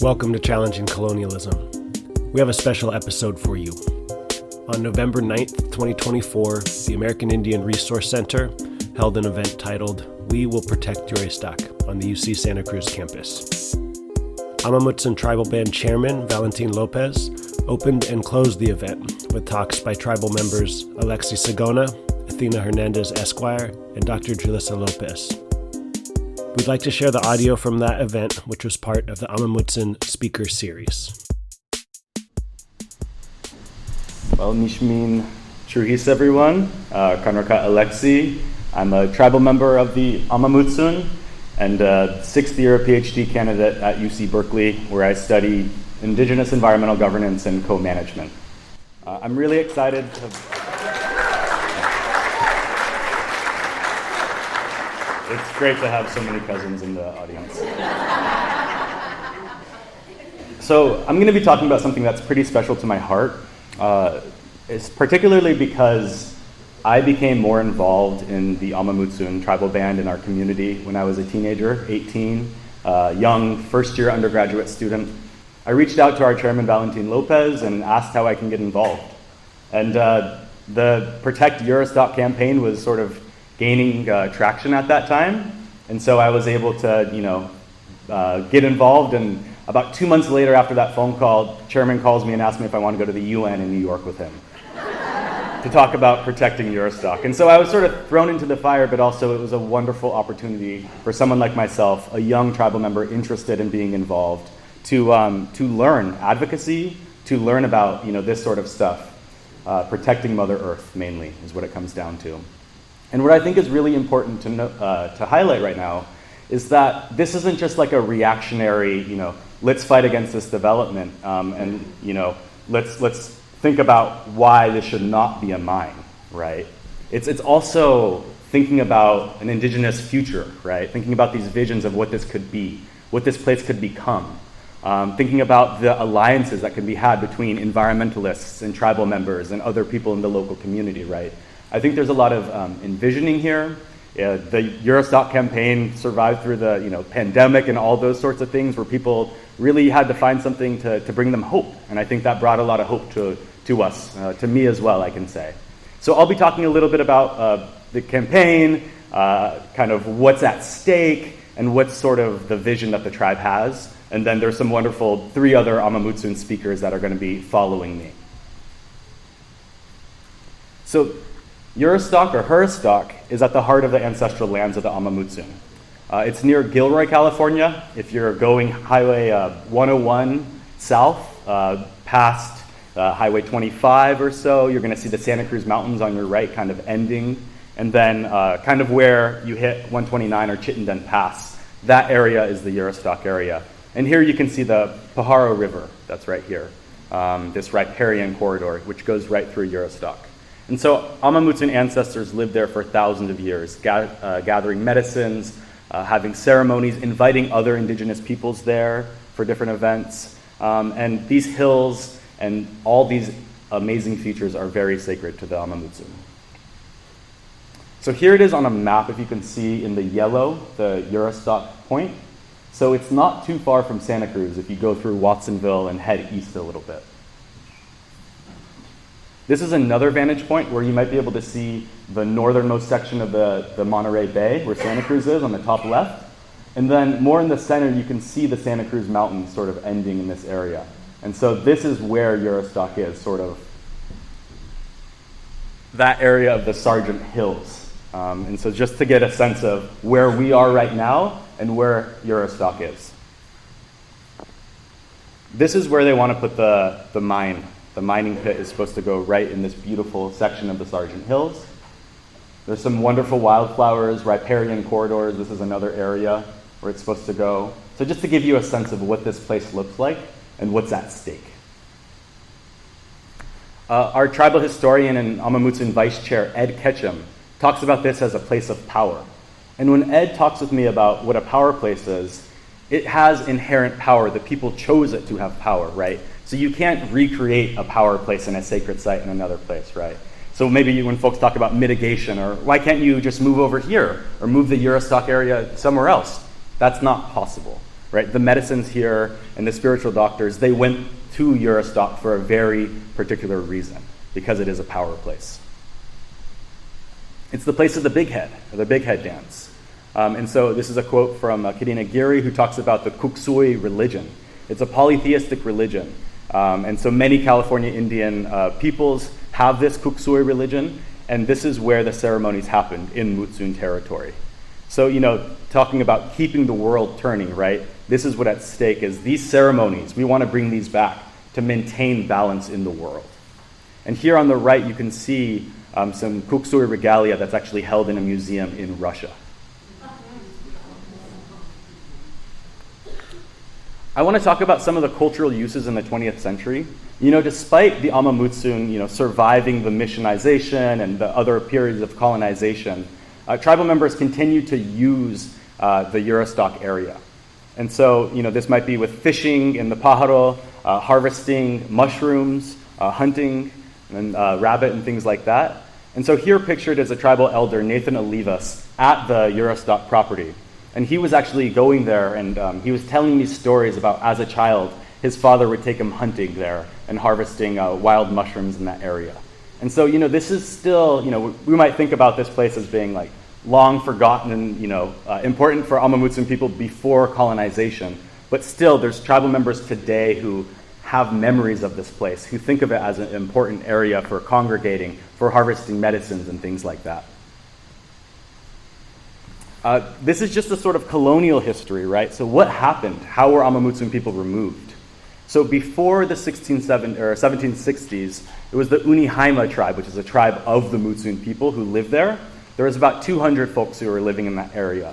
Welcome to Challenging Colonialism. We have a special episode for you. On November 9th, 2024, the American Indian Resource Center held an event titled We Will Protect Juristac on the UC Santa Cruz campus. Amah Mutsun Tribal Band Chairman Valentin Lopez opened and closed the event with talks by tribal members Alexii Sigona, Athena Hernandez Esquire, and Dr. Julisa Lopez. We'd like to share the audio from that event, which was part of the Amah Mutsun Speaker Series. Well, Nishmin Churhis, everyone. Kanraka Alexii. I'm a tribal member of the Amah Mutsun and a sixth-year PhD candidate at UC Berkeley, where I study indigenous environmental governance and co-management. I'm really excited to... It's great to have so many cousins in the audience. So I'm going to be talking about something that's pretty special to my heart. It's particularly because I became more involved in the Amah Mutsun tribal band in our community when I was a teenager, 18, young first-year undergraduate student. I reached out to our chairman, Valentin Lopez, and asked how I can get involved. And the Protect Juristac campaign was sort of gaining traction at that time, and so I was able to, get involved. And about 2 months later, after that phone call, chairman calls me and asks me if I want to go to the UN in New York with him to talk about protecting Juristac. And so I was sort of thrown into the fire, but also it was a wonderful opportunity for someone like myself, a young tribal member interested in being involved, to learn advocacy, to learn about this sort of stuff. Protecting Mother Earth mainly is what it comes down to. And what I think is really important to highlight right now is that this isn't just like a reactionary, let's fight against this development, and let's think about why this should not be a mine, right? It's also thinking about an indigenous future, right? Thinking about these visions of what this could be, what this place could become. Thinking about the alliances that can be had between environmentalists and tribal members and other people in the local community, right? I think there's a lot of envisioning here. The Juristac campaign survived through the pandemic and all those sorts of things where people really had to find something to bring them hope. And I think that brought a lot of hope to us, to me as well, I can say. So I'll be talking a little bit about the campaign, kind of what's at stake, and what's sort of the vision that the tribe has. And then there's some wonderful 3 other Amah Mutsun speakers that are going to be following me. So Juristac, or Juristac, is at the heart of the ancestral lands of the Amah Mutsun. It's near Gilroy, California. If you're going Highway 101 south, past Highway 25 or so, you're going to see the Santa Cruz Mountains on your right kind of ending. And then kind of where you hit 129 or Chittenden Pass, that area is the Juristac area. And here you can see the Pajaro River, that's right here, this riparian corridor, which goes right through Juristac. And so Amah Mutsun ancestors lived there for thousands of years, gathering medicines, having ceremonies, inviting other indigenous peoples there for different events. And these hills and all these amazing features are very sacred to the Amah Mutsun. So here it is on a map, if you can see in the yellow, the Juristac point. So it's not too far from Santa Cruz if you go through Watsonville and head east a little bit. This is another vantage point where you might be able to see the northernmost section of the Monterey Bay, where Santa Cruz is, on the top left. And then more in the center, you can see the Santa Cruz Mountains sort of ending in this area. And so this is where Juristac is, sort of that area of the Sargent Hills. And so just to get a sense of where we are right now and where Juristac is. This is where they want to put the mine. The mining pit is supposed to go right in this beautiful section of the Sargent Hills. There's some wonderful wildflowers, riparian corridors. This is another area where it's supposed to go. So just to give you a sense of what this place looks like and what's at stake. Our tribal historian and Amah Mutsun Vice Chair, Ed Ketchum, talks about this as a place of power. And when Ed talks with me about what a power place is, it has inherent power. The people chose it to have power, right? So you can't recreate a power place in a sacred site in another place, right? So maybe when folks talk about mitigation, or why can't you just move over here or move the Juristac area somewhere else? That's not possible. right? The medicines here and the spiritual doctors, they went to Juristac for a very particular reason, because it is a power place. It's the place of the big head, or the big head dance. And so this is a quote from Kadina Giri, who talks about the Kuksui religion. It's a polytheistic religion. And so many California Indian peoples have this Kuksui religion, and this is where the ceremonies happened in Mutsun territory. So, talking about keeping the world turning, right? This is what at stake is these ceremonies. We want to bring these back to maintain balance in the world. And here on the right, you can see some Kuksui regalia that's actually held in a museum in Russia. I want to talk about some of the cultural uses in the 20th century. Despite the Amah Mutsun, surviving the missionization and the other periods of colonization, tribal members continue to use the Juristac area. And so, this might be with fishing in the Pajaro, harvesting mushrooms, hunting, and rabbit and things like that. And so here pictured is a tribal elder, Nathan Olivas, at the Juristac property. And he was actually going there, and he was telling me stories about, as a child, his father would take him hunting there and harvesting wild mushrooms in that area. And so, this is still, we might think about this place as being like long forgotten and, important for Amah Mutsun people before colonization. But still, there's tribal members today who have memories of this place, who think of it as an important area for congregating, for harvesting medicines and things like that. This is just a sort of colonial history, right? So what happened? How were Amah Mutsun people removed? So before the 1760s, it was the Unihaima tribe, which is a tribe of the Mutsun people who lived there. There was about 200 folks who were living in that area.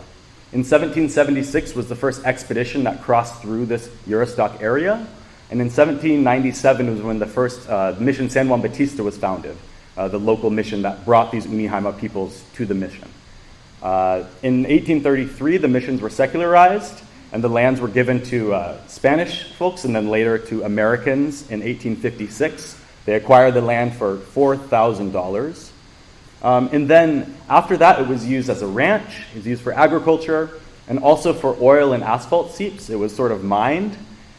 In 1776 was the first expedition that crossed through this Juristac area. And in 1797 was when the first mission San Juan Bautista was founded, the local mission that brought these Unihaima peoples to the mission. In 1833, the missions were secularized, and the lands were given to Spanish folks and then later to Americans in 1856. They acquired the land for $4,000. And then after that, it was used as a ranch. It was used for agriculture and also for oil and asphalt seeps. It was sort of mined.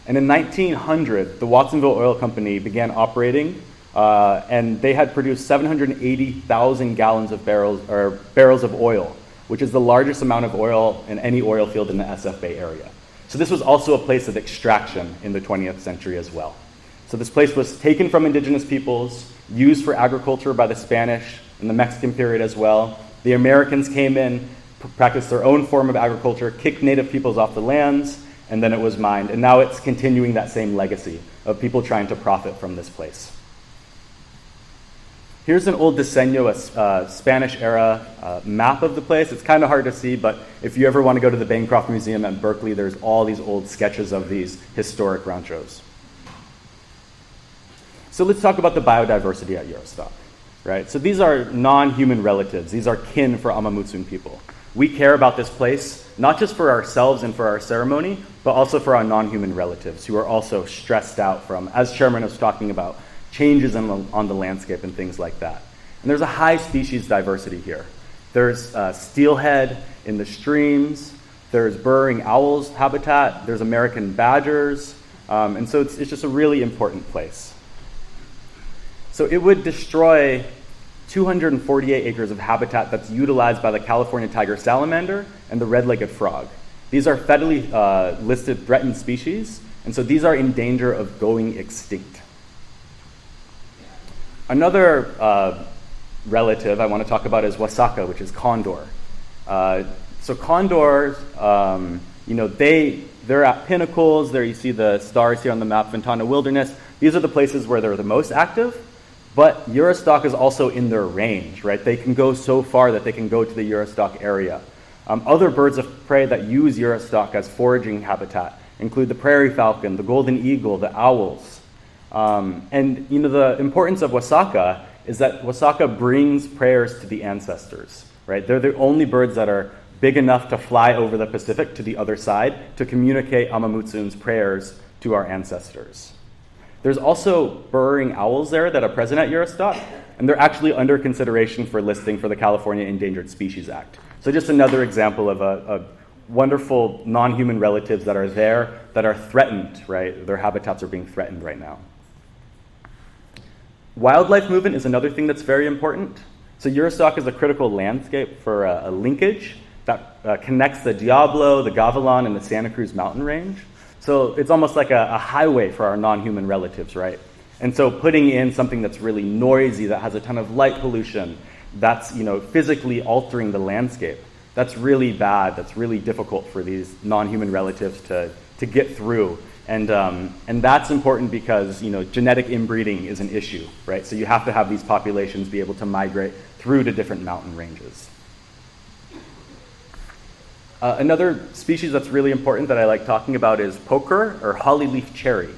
And in 1900, the Watsonville Oil Company began operating, and they had produced 780,000 gallons of barrels of oil, which is the largest amount of oil in any oil field in the SF Bay area. So this was also a place of extraction in the 20th century as well. So this place was taken from indigenous peoples, used for agriculture by the Spanish in the Mexican period as well. The Americans came in, practiced their own form of agriculture, kicked native peoples off the lands, and then it was mined. And now it's continuing that same legacy of people trying to profit from this place. Here's an old diseño, a Spanish-era map of the place. It's kind of hard to see, but if you ever want to go to the Bancroft Museum at Berkeley, there's all these old sketches of these historic ranchos. So let's talk about the biodiversity at Juristac, right? So these are non-human relatives. These are kin for Amah Mutsun people. We care about this place, not just for ourselves and for our ceremony, but also for our non-human relatives who are also stressed out from, as Chairman was talking about, changes on the landscape and things like that. And there's a high species diversity here. There's steelhead in the streams, there's burrowing owls habitat, there's American badgers, and so it's just a really important place. So it would destroy 248 acres of habitat that's utilized by the California tiger salamander and the red-legged frog. These are federally listed threatened species, and so these are in danger of going extinct. Another relative I want to talk about is wasaka, which is condor. So condors, they're at pinnacles. There you see the stars here on the map, Ventana Wilderness. These are the places where they're the most active. But Juristac is also in their range, right? They can go so far that they can go to the Juristac area. Other birds of prey that use Juristac as foraging habitat include the prairie falcon, the golden eagle, the owls. And the importance of wasaka is that wasaka brings prayers to the ancestors, right? They're the only birds that are big enough to fly over the Pacific to the other side to communicate Amah Mutsun's prayers to our ancestors. There's also burrowing owls there that are present at Juristac, and they're actually under consideration for listing for the California Endangered Species Act. So just another example of a wonderful non-human relatives that are there that are threatened, right? Their habitats are being threatened right now. Wildlife movement is another thing that's very important. So Juristac is a critical landscape for a linkage that connects the Diablo, the Gavilan, and the Santa Cruz mountain range. So it's almost like a highway for our non-human relatives, right? And so putting in something that's really noisy, that has a ton of light pollution, that's physically altering the landscape, that's really bad, that's really difficult for these non-human relatives to get through. And that's important because genetic inbreeding is an issue, right? So you have to have these populations be able to migrate through to different mountain ranges. Another species that's really important that I like talking about is poker, or hollyleaf cherry.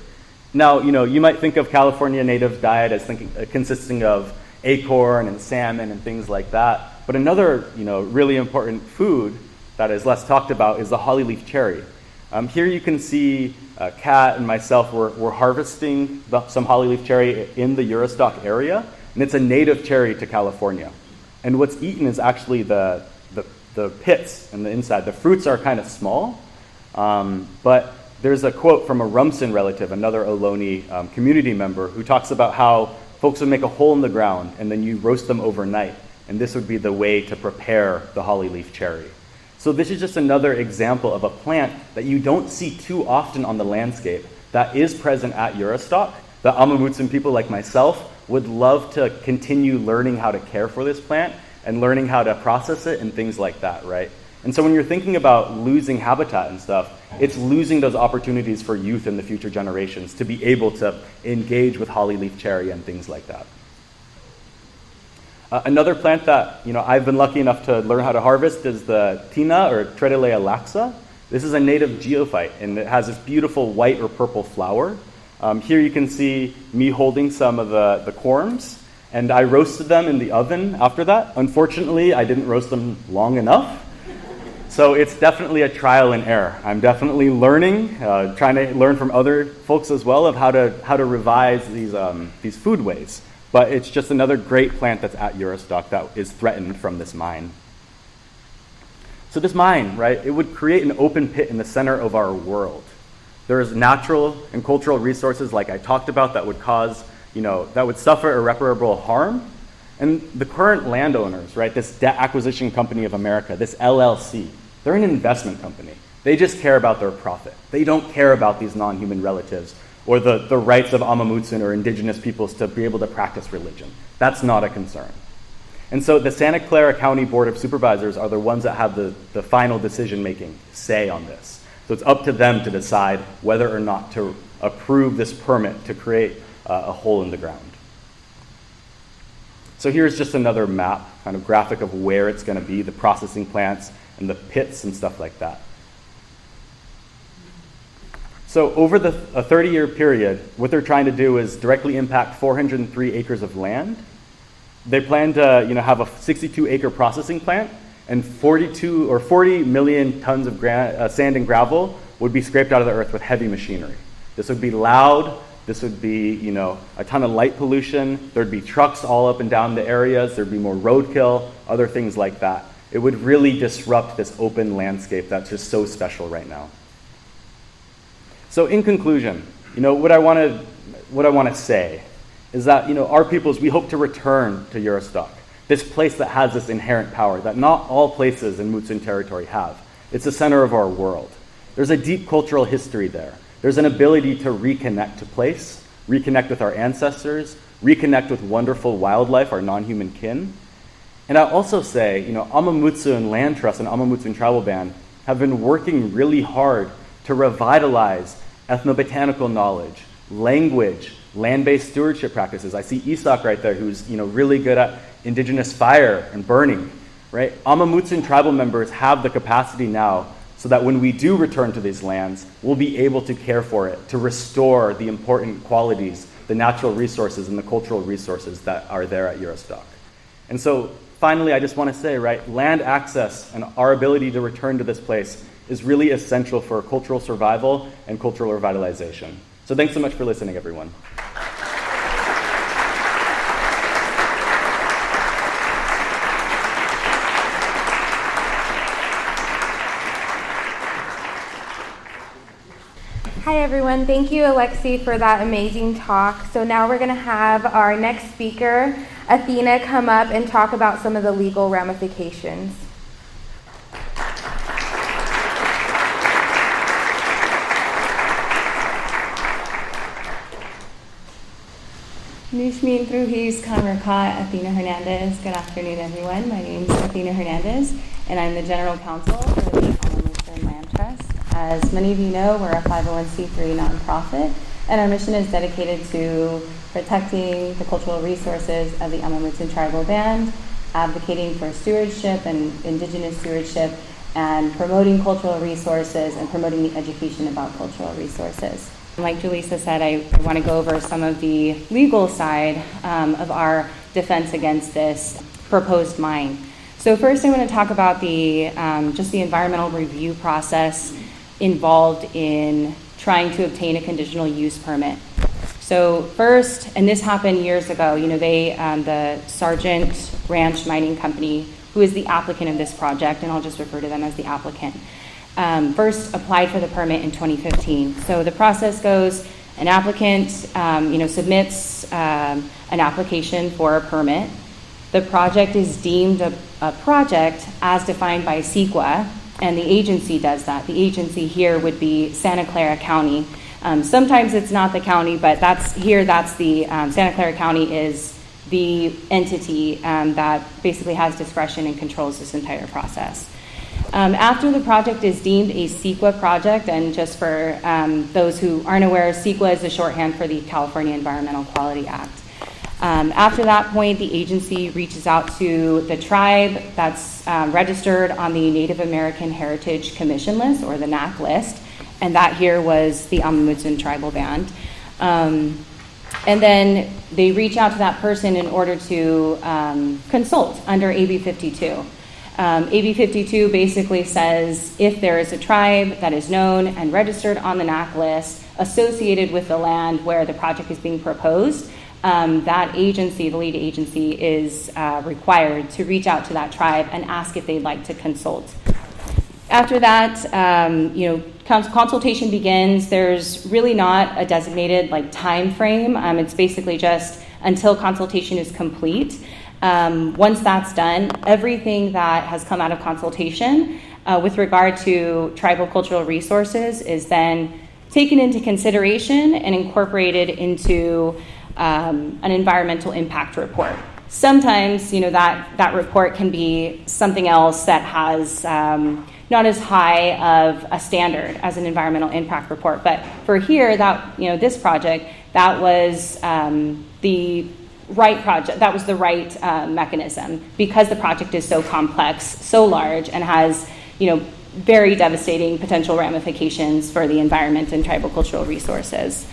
Now, you might think of California native diet as consisting of acorn and salmon and things like that. But another, really important food that is less talked about is the hollyleaf cherry. Here you can see Kat and myself were harvesting some hollyleaf cherry in the Juristac area, and it's a native cherry to California. And what's eaten is actually the pits and the inside. The fruits are kind of small, but there's a quote from a Rumson relative, another Ohlone community member, who talks about how folks would make a hole in the ground and then you roast them overnight, and this would be the way to prepare the hollyleaf cherry. So this is just another example of a plant that you don't see too often on the landscape that is present at Juristac. The Amah Mutsun people like myself would love to continue learning how to care for this plant and learning how to process it and things like that, right? And so when you're thinking about losing habitat and stuff, it's losing those opportunities for youth in the future generations to be able to engage with hollyleaf cherry and things like that. Another plant that I've been lucky enough to learn how to harvest is the Tina, or Tredelea laxa. This is a native geophyte, and it has this beautiful white or purple flower. Here you can see me holding some of the corms, and I roasted them in the oven after that. Unfortunately, I didn't roast them long enough. So it's definitely a trial and error. I'm definitely learning, trying to learn from other folks as well of how to revise these foodways. But it's just another great plant that's at Juristac that is threatened from this mine. So this mine, right, it would create an open pit in the center of our world. There's natural and cultural resources like I talked about that would cause, that would suffer irreparable harm. And the current landowners, right, this Debt Acquisition Company of America, this LLC, they're an investment company. They just care about their profit. They don't care about these non-human relatives or the rights of Amah Mutsun or indigenous peoples to be able to practice religion. That's not a concern. And so the Santa Clara County Board of Supervisors are the ones that have the final decision-making say on this. So it's up to them to decide whether or not to approve this permit to create a hole in the ground. So here's just another map, kind of graphic of where it's going to be, the processing plants and the pits and stuff like that. So over a 30-year period, what they're trying to do is directly impact 403 acres of land. They plan to have a 62-acre processing plant, and 40 million tons of sand and gravel would be scraped out of the earth with heavy machinery. This would be loud. This would be, a ton of light pollution. There'd be trucks all up and down the areas. There'd be more roadkill, other things like that. It would really disrupt this open landscape that's just so special right now. So in conclusion, what I want to say is that, our peoples, we hope to return to Juristac, this place that has this inherent power that not all places in Mutsun territory have. It's the center of our world. There's a deep cultural history there. There's an ability to reconnect to place, reconnect with our ancestors, reconnect with wonderful wildlife, our non-human kin. And I'll also say, Amah Mutsun Land Trust and Amah Mutsun Tribal Band have been working really hard to revitalize ethnobotanical knowledge, language, land-based stewardship practices. I see Isak right there, who's really good at indigenous fire and burning, right? Amah Mutsun tribal members have the capacity now so that when we do return to these lands, we'll be able to care for it, to restore the important qualities, the natural resources and the cultural resources that are there at Juristac. And so finally, I just want to say, right, land access and our ability to return to this place is really essential for cultural survival and cultural revitalization. So thanks so much for listening, everyone. Hi everyone, thank you Alexii for that amazing talk. So now we're going to have our next speaker, Athena, come up and talk about some of the legal ramifications. Nishmin Truhis Kanrakat, Athena Hernandez. Good afternoon, everyone. My name is Athena Hernandez, and I'm the General Counsel for the Mutsun Land Trust. As many of you know, we're a 501c3 nonprofit, and our mission is dedicated to protecting the cultural resources of the Amah Mutsun tribal band, advocating for stewardship and indigenous stewardship, and promoting cultural resources and promoting the education about cultural resources. Like Julisa said, I want to go over some of the legal side of our defense against this proposed mine. So first I want to talk about the just the environmental review process involved in trying to obtain a conditional use permit. So first, and this happened years ago, the Sargent Ranch Mining Company, who is the applicant of this project, and I'll just refer to them as the applicant, first applied for the permit in 2015. So the process goes, an applicant submits an application for a permit. The project is deemed a project as defined by CEQA, and the agency does that. The agency here would be Santa Clara County. Sometimes it's not the county, but that's the Santa Clara County is the entity that basically has discretion and controls this entire process. After the project is deemed a CEQA project, and just for those who aren't aware, CEQA is the shorthand for the California Environmental Quality Act. After that point, the agency reaches out to the tribe that's registered on the Native American Heritage Commission list, or the NAC list, and that here was the Amah Mutsun tribal band. And then they reach out to that person in order to consult under AB 52. AB 52 basically says if there is a tribe that is known and registered on the NAC list associated with the land where the project is being proposed, that agency, the lead agency, is required to reach out to that tribe and ask if they'd like to consult. After that, consultation begins. There's really not a designated time frame. It's basically just until consultation is complete. Once that's done, everything that has come out of consultation with regard to tribal cultural resources is then taken into consideration and incorporated into an environmental impact report. Sometimes, that report can be something else that has not as high of a standard as an environmental impact report. But for here, this project, that was the right project. That was the right mechanism, because the project is so complex, so large, and has very devastating potential ramifications for the environment and tribal cultural resources.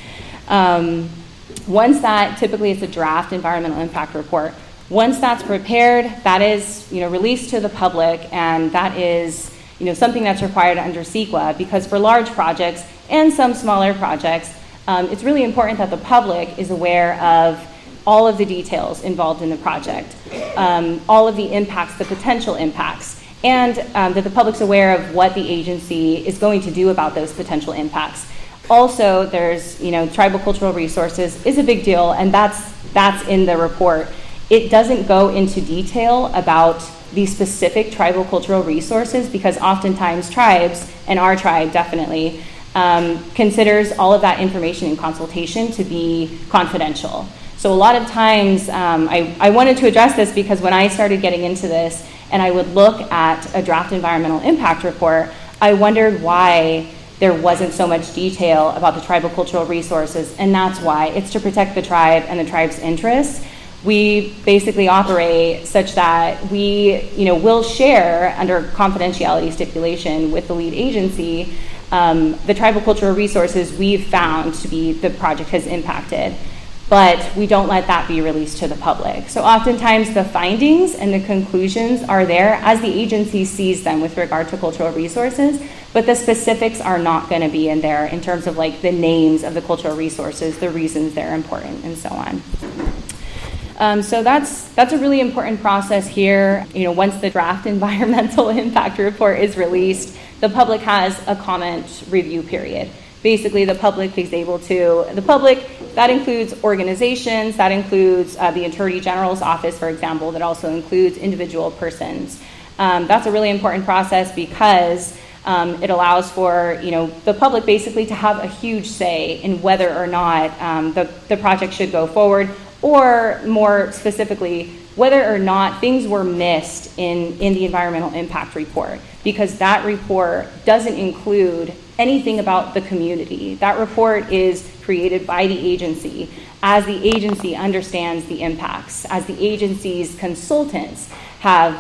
Once that, typically it's a draft environmental impact report. Once that's prepared, that is released to the public, and that is something that's required under CEQA, because for large projects and some smaller projects, it's really important that the public is aware of all of the details involved in the project, all of the impacts, the potential impacts, and that the public's aware of what the agency is going to do about those potential impacts. Also, there's, tribal cultural resources is a big deal, and that's in the report. It doesn't go into detail about the specific tribal cultural resources, because oftentimes tribes, and our tribe definitely, considers all of that information in consultation to be confidential. So a lot of times, I wanted to address this because when I started getting into this and I would look at a draft environmental impact report, I wondered why there wasn't so much detail about the tribal cultural resources, and that's why. It's to protect the tribe and the tribe's interests. We basically operate such that we, will share under confidentiality stipulation with the lead agency the tribal cultural resources we've found to be the project has impacted, but we don't let that be released to the public. So oftentimes the findings and the conclusions are there as the agency sees them with regard to cultural resources, but the specifics are not going to be in there in terms of the names of the cultural resources, the reasons they're important, and so on. So that's a really important process here. Once the draft environmental impact report is released, the public has a comment review period. basically the public is able to, that includes organizations, that includes the Attorney General's office, for example, that also includes individual persons. That's a really important process because it allows for the public basically to have a huge say in whether or not the project should go forward, or more specifically, whether or not things were missed in the environmental impact report, because that report doesn't include anything about the community. That report is created by the agency as the agency understands the impacts, as the agency's consultants have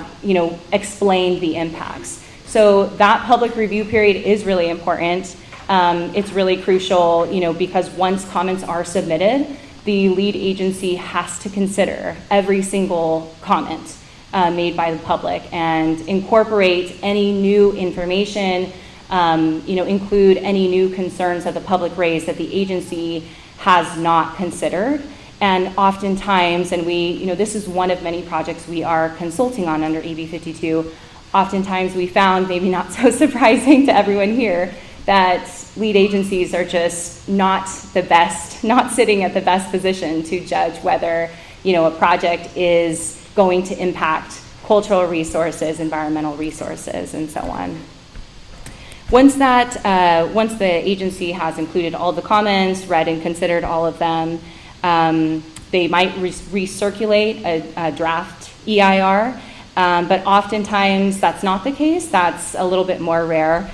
explained the impacts. So that public review period is really important. It's really crucial, because once comments are submitted, the lead agency has to consider every single comment made by the public and incorporate any new information, include any new concerns that the public raised that the agency has not considered. And oftentimes, and this is one of many projects we are consulting on under AB 52, oftentimes we found, maybe not so surprising to everyone here, that lead agencies are just not sitting at the best position to judge whether, a project is going to impact cultural resources, environmental resources, and so on. Once the agency has included all the comments, read and considered all of them, they might recirculate a draft EIR, but oftentimes that's not the case. That's a little bit more rare.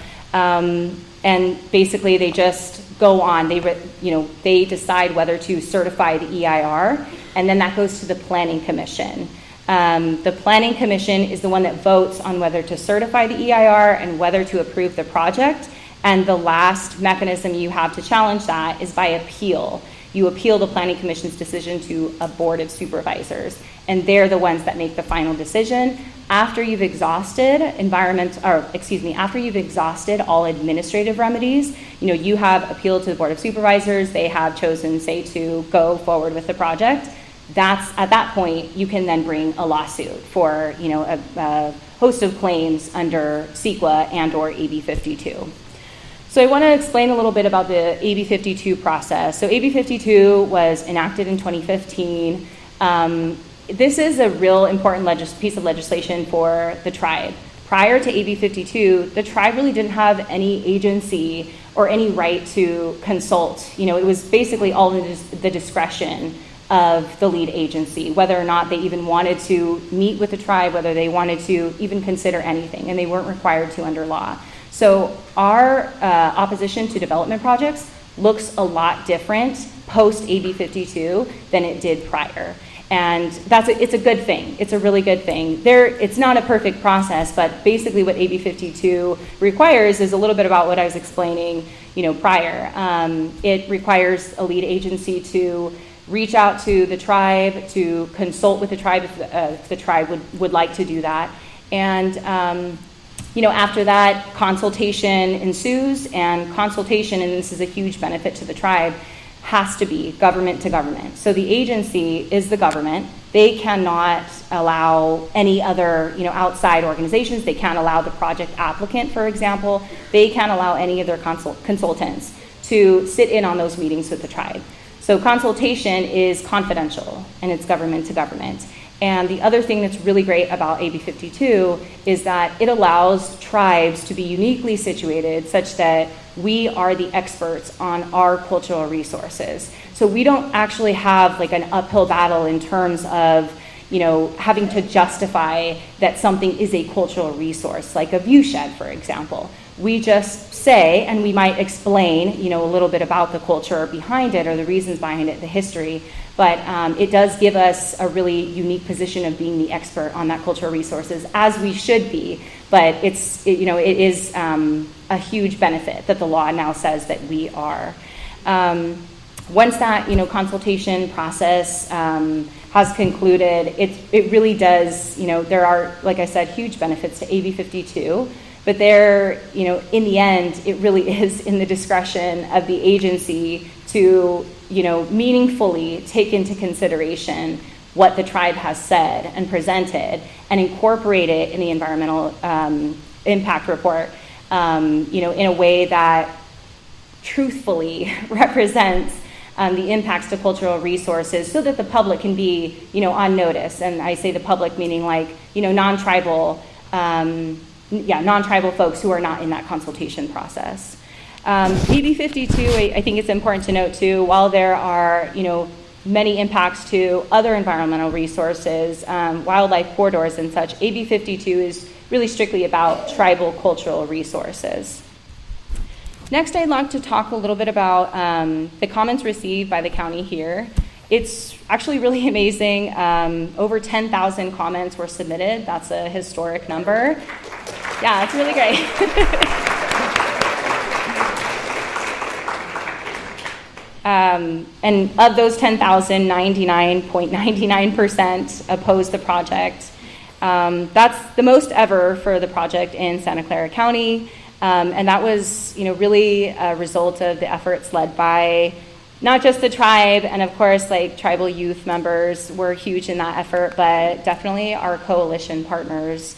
And basically they just go on. They decide whether to certify the EIR, and then that goes to the Planning Commission. The Planning Commission is the one that votes on whether to certify the EIR and whether to approve the project. And the last mechanism you have to challenge that is by appeal. You appeal the Planning Commission's decision to a board of supervisors, and they're the ones that make the final decision. After you've exhausted after you've exhausted all administrative remedies, you have appealed to the board of supervisors. They have chosen, say, to go forward with the project. That's at that point you can then bring a lawsuit for a host of claims under CEQA and or AB 52. So I want to explain a little bit about the AB 52 process. So AB 52 was enacted in 2015. This is a real important piece of legislation for the tribe. Prior to AB 52, the tribe really didn't have any agency or any right to consult. It was basically all in the discretion of the lead agency, whether or not they even wanted to meet with the tribe, whether they wanted to even consider anything, and they weren't required to under law. So our opposition to development projects looks a lot different post AB 52 than it did prior. And it's a good thing. It's a really good thing. It's not a perfect process, but basically what AB 52 requires is a little bit about what I was explaining, prior. It requires a lead agency to reach out to the tribe, to consult with the tribe if the tribe would like to do that. And after that, consultation ensues, and consultation, and this is a huge benefit to the tribe, has to be government to government. So the agency is the government. They cannot allow any other, outside organizations. They can't allow the project applicant, for example. They can't allow any of their consultants to sit in on those meetings with the tribe. So consultation is confidential, and it's government to government. And the other thing that's really great about AB 52 is that it allows tribes to be uniquely situated such that we are the experts on our cultural resources. So we don't actually have like an uphill battle in terms of, having to justify that something is a cultural resource, like a viewshed, for example. We just say, and we might explain, a little bit about the culture behind it or the reasons behind it, the history, but it does give us a really unique position of being the expert on that cultural resources, as we should be. But it is a huge benefit that the law now says that we are. Once that consultation process has concluded, it really does. There are, like I said, huge benefits to AB 52. But in the end, it really is in the discretion of the agency to, meaningfully take into consideration what the tribe has said and presented and incorporate it in the environmental impact report, in a way that truthfully represents the impacts to cultural resources so that the public can be, on notice. And I say the public meaning like, non-tribal, non-tribal folks who are not in that consultation process. AB 52, I think it's important to note too, while there are, many impacts to other environmental resources, wildlife corridors and such, AB 52 is really strictly about tribal cultural resources. Next, I'd like to talk a little bit about the comments received by the county here. It's actually really amazing. Over 10,000 comments were submitted. That's a historic number. Yeah, it's really great. And of those 10,000, 99.99% opposed the project. That's the most ever for the project in Santa Clara County. And that was, really a result of the efforts led by not just the tribe, and of course, like tribal youth members were huge in that effort, but definitely our coalition partners.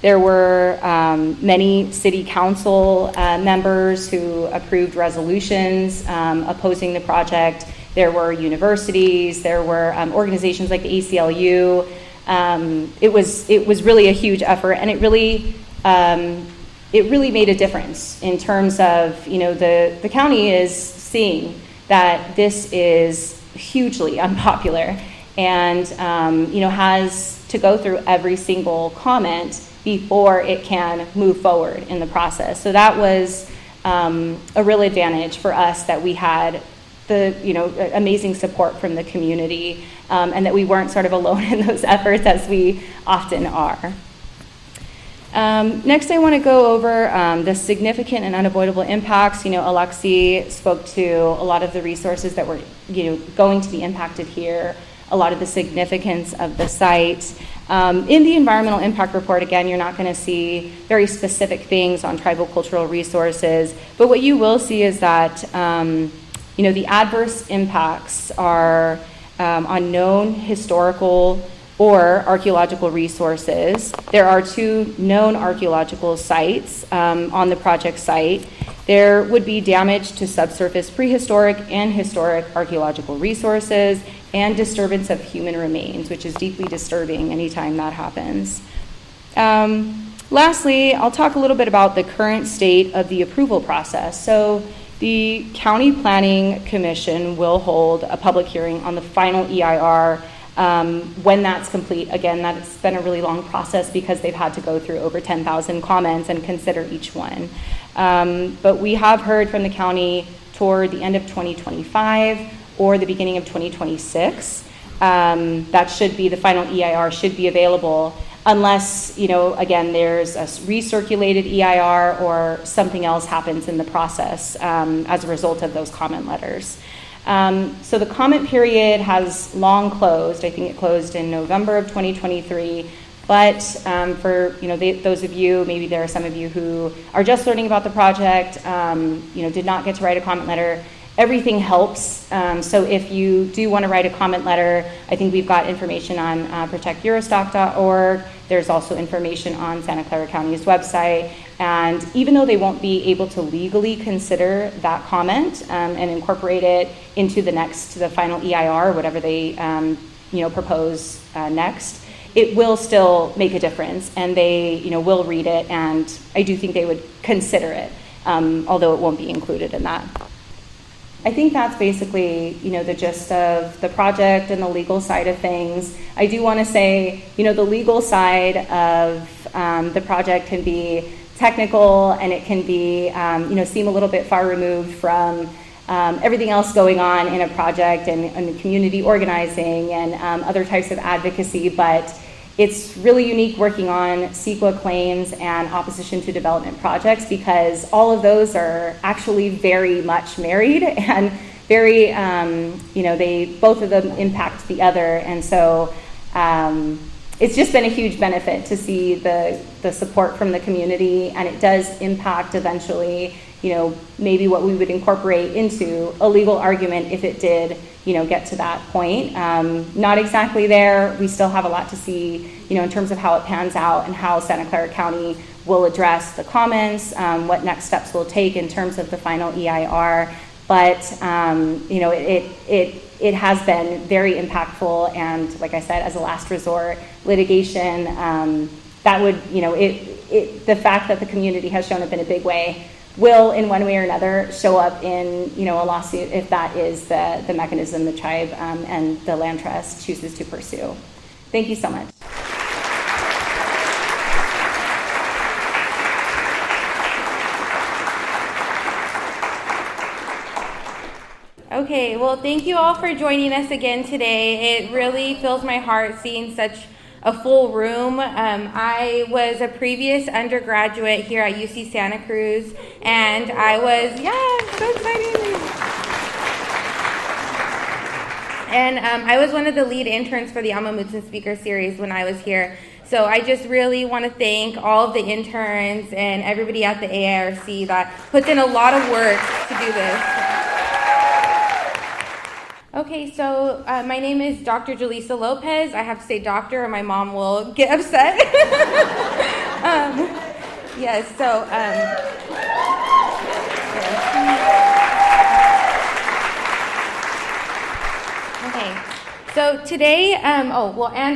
There were many city council members who approved resolutions opposing the project. There were universities, there were organizations like the ACLU. It was really a huge effort, and it really made a difference in terms of, the county is seeing that this is hugely unpopular and, has to go through every single comment before it can move forward in the process. So that was a real advantage for us, that we had the amazing support from the community, and that we weren't sort of alone in those efforts as we often are. Next, I want to go over the significant and unavoidable impacts. Alexii spoke to a lot of the resources that were going to be impacted here, a lot of the significance of the site. In the environmental impact report, again, you're not going to see very specific things on tribal cultural resources, but what you will see is that the adverse impacts are on known historical or archaeological resources. There are 2 known archaeological sites on the project site. There would be damage to subsurface prehistoric and historic archaeological resources, and disturbance of human remains, which is deeply disturbing anytime that happens. Lastly, I'll talk a little bit about the current state of the approval process. So the County Planning Commission will hold a public hearing on the final EIR when that's complete. Again, that's been a really long process because they've had to go through over 10,000 comments and consider each one. But we have heard from the county toward the end of 2025 or the beginning of 2026. That should be, the final EIR should be available unless, again, there's a recirculated EIR or something else happens in the process as a result of those comment letters. So the comment period has long closed. I think it closed in November of 2023. But for those of you, maybe there are some of you who are just learning about the project, did not get to write a comment letter. Everything helps. So if you do want to write a comment letter, I think we've got information on protectjuristac.org. There's also information on Santa Clara County's website. And even though they won't be able to legally consider that comment and incorporate it into the final EIR, whatever they propose next, it will still make a difference, and they will read it, and I do think they would consider it, although it won't be included in that. I think that's basically, the gist of the project and the legal side of things. I do want to say, the legal side of the project can be technical, and it can be, seem a little bit far removed from everything else going on in a project and community organizing and other types of advocacy, but it's really unique working on CEQA claims and opposition to development projects, because all of those are actually very much married and very, both of them impact the other. And so it's just been a huge benefit to see the support from the community, and it does impact eventually, maybe what we would incorporate into a legal argument if it did, get to that point. Not exactly there. We still have a lot to see, in terms of how it pans out and how Santa Clara County we'll address the comments, what next steps we'll take in terms of the final EIR. But it has been very impactful, and like I said, as a last resort, litigation that would, the fact that the community has shown up in a big way will, in one way or another, show up in a lawsuit if that is the mechanism the tribe and the land trust chooses to pursue. Thank you so much. Okay, well, thank you all for joining us again today. It really fills my heart seeing such a full room. I was a previous undergraduate here at UC Santa Cruz, and I was, so exciting. And I was one of the lead interns for the Amah Mutsun speaker series when I was here. So I just really want to thank all of the interns and everybody at the AIRC that puts in a lot of work to do this. Okay, so my name is Dr. Julisa Lopez. I have to say doctor or my mom will get upset. Yes, so... Okay, so today, and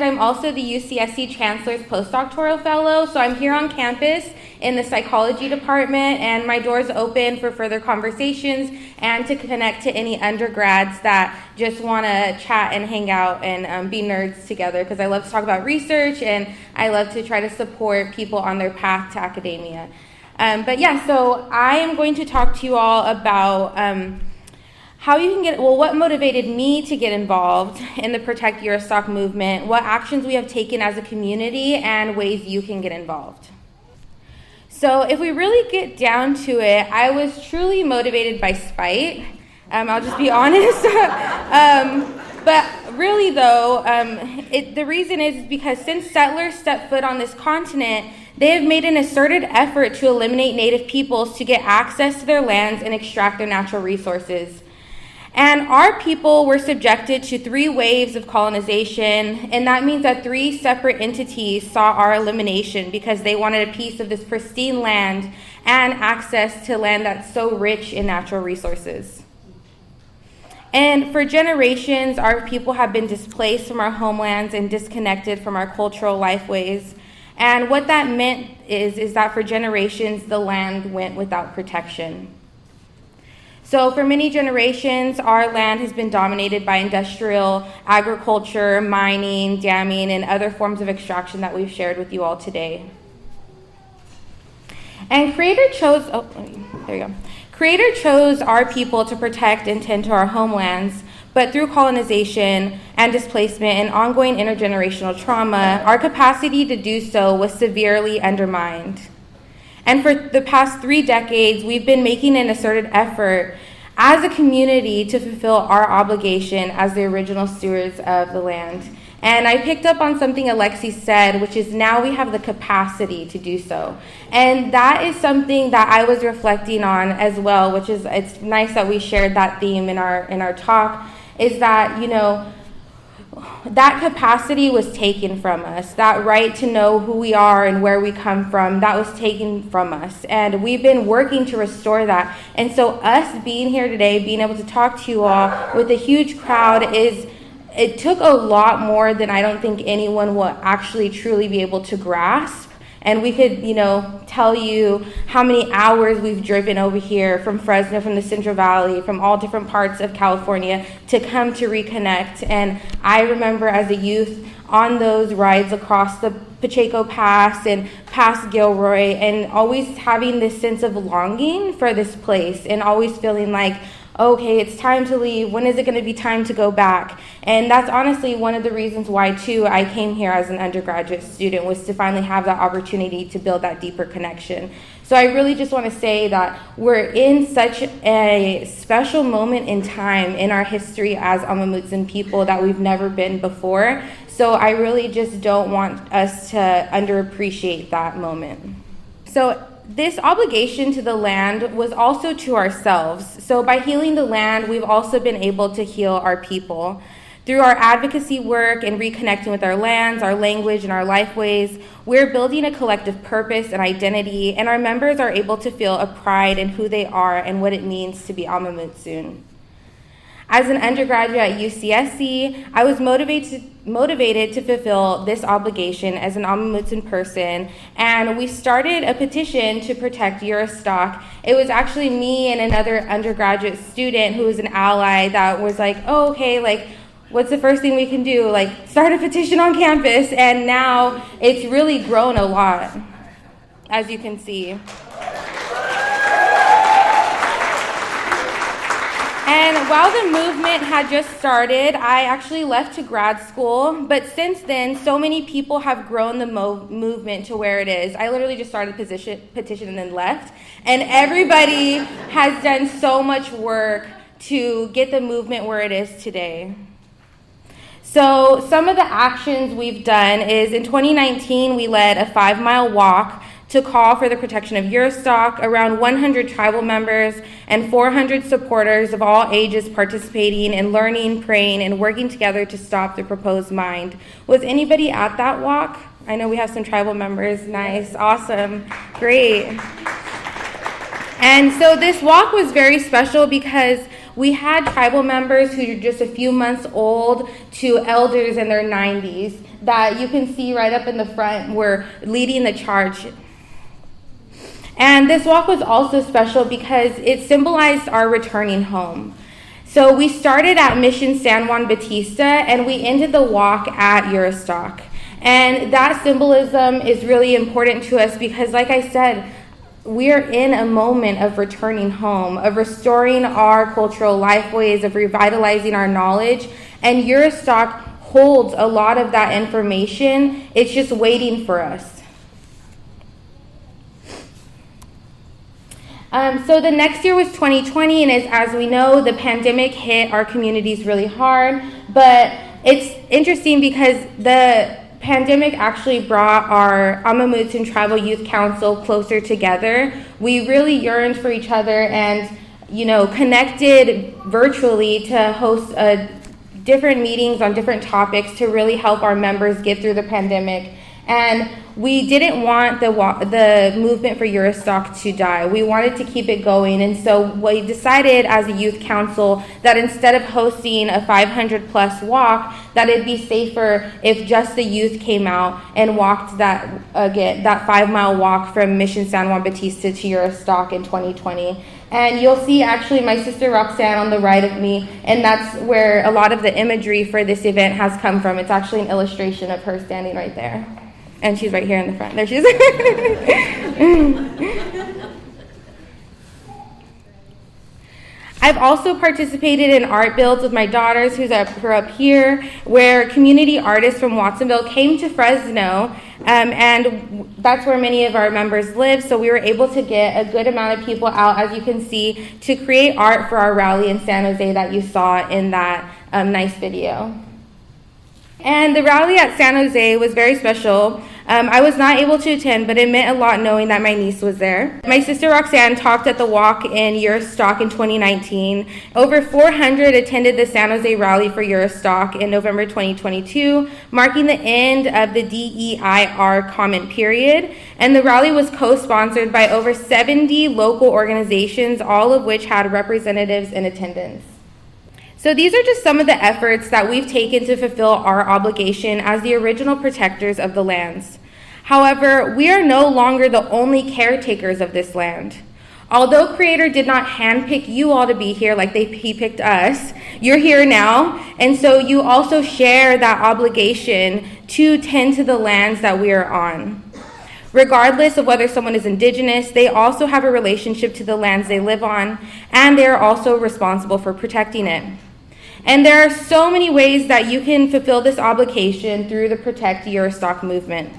I'm also the UCSC Chancellor's Postdoctoral Fellow, so I'm here on campus in the psychology department, and my door's open for further conversations and to connect to any undergrads that just want to chat and hang out and be nerds together, because I love to talk about research and I love to try to support people on their path to academia. So I am going to talk to you all about how you can what motivated me to get involved in the Protect Juristac movement, what actions we have taken as a community, and ways you can get involved. So if we really get down to it, I was truly motivated by spite. I'll just be honest. But really though, the reason is because since settlers stepped foot on this continent, they have made an asserted effort to eliminate Native peoples to get access to their lands and extract their natural resources. And our people were subjected to 3 waves of colonization, and that means that 3 separate entities saw our elimination because they wanted a piece of this pristine land and access to land that's so rich in natural resources. And for generations, our people have been displaced from our homelands and disconnected from our cultural lifeways. And what that meant is that for generations, the land went without protection. So for many generations, our land has been dominated by industrial agriculture, mining, damming, and other forms of extraction that we've shared with you all today. And Creator chose our people to protect and tend to our homelands, but through colonization and displacement and ongoing intergenerational trauma, our capacity to do so was severely undermined. And for the past 3 decades, we've been making an asserted effort as a community to fulfill our obligation as the original stewards of the land. And I picked up on something Alexii said, which is now we have the capacity to do so. And that is something that I was reflecting on as well, which is, it's nice that we shared that theme in our talk, is that, that capacity was taken from us. That right to know who we are and where we come from, that was taken from us. And we've been working to restore that. And so us being here today, being able to talk to you all with a huge crowd it took a lot more than I don't think anyone will actually truly be able to grasp. And we could, tell you how many hours we've driven over here from Fresno, from the Central Valley, from all different parts of California to come to reconnect. And I remember as a youth on those rides across the Pacheco Pass and past Gilroy and always having this sense of longing for this place and always feeling like, okay, it's time to leave. When is it going to be time to go back? And that's honestly one of the reasons why, too, I came here as an undergraduate student, was to finally have that opportunity to build that deeper connection. So I really just want to say that we're in such a special moment in time in our history as Amah Mutsun people that we've never been before. So I really just don't want us to underappreciate that moment. So this obligation to the land was also to ourselves. So by healing the land, we've also been able to heal our people. Through our advocacy work and reconnecting with our lands, our language, and our lifeways, we're building a collective purpose and identity, and our members are able to feel a pride in who they are and what it means to be Amah Mutsun. As an undergraduate at UCSC, I was motivated to fulfill this obligation as an Amah Mutsun person, and we started a petition to protect Juristac. It was actually me and another undergraduate student who was an ally that was like, oh, okay, like, what's the first thing we can do? Like, start a petition on campus, and now it's really grown a lot, as you can see. And while the movement had just started, I actually left to grad school, but since then, so many people have grown the movement to where it is. I literally just started a petition and then left, and everybody has done so much work to get the movement where it is today. So some of the actions we've done is in 2019, we led a 5-mile walk to call for the protection of Juristac, around 100 tribal members and 400 supporters of all ages participating in learning, praying, and working together to stop the proposed mine. Was anybody at that walk? I know we have some tribal members. Nice, awesome, great. And so this walk was very special because we had tribal members who are just a few months old to elders in their 90s that you can see right up in the front were leading the charge. And this walk was also special because it symbolized our returning home. So we started at Mission San Juan Bautista and we ended the walk at Juristac. And that symbolism is really important to us because, like I said, we're in a moment of returning home, of restoring our cultural lifeways, of revitalizing our knowledge. And Juristac holds a lot of that information. It's just waiting for us. So the next year was 2020, and as we know, the pandemic hit our communities really hard. But it's interesting because the pandemic actually brought our Amah Mutsun Tribal Youth Council closer together. We really yearned for each other and, connected virtually to host different meetings on different topics to really help our members get through the pandemic. And we didn't want the movement for Juristac to die. We wanted to keep it going. And so we decided as a youth council that instead of hosting a 500-plus walk, that it'd be safer if just the youth came out and walked that 5-mile walk from Mission San Juan Bautista to Juristac in 2020. And you'll see actually my sister Roxanne on the right of me, and that's where a lot of the imagery for this event has come from. It's actually an illustration of her standing right there. And she's right here in the front. There she is. I've also participated in art builds with my daughters who are up here, where community artists from Watsonville came to Fresno, and that's where many of our members live, so we were able to get a good amount of people out, as you can see, to create art for our rally in San Jose that you saw in that nice video. And the rally at San Jose was very special. I was not able to attend, but it meant a lot knowing that my niece was there. My sister Roxanne talked at the walk in Juristac in 2019. Over 400 attended the San Jose rally for Juristac in November 2022, marking the end of the DEIR comment period. And the rally was co-sponsored by over 70 local organizations, all of which had representatives in attendance. So these are just some of the efforts that we've taken to fulfill our obligation as the original protectors of the lands. However, we are no longer the only caretakers of this land. Although Creator did not handpick you all to be here like he picked us, you're here now, and so you also share that obligation to tend to the lands that we are on. Regardless of whether someone is indigenous, they also have a relationship to the lands they live on, and they are also responsible for protecting it. And there are so many ways that you can fulfill this obligation through the Protect Juristac movement.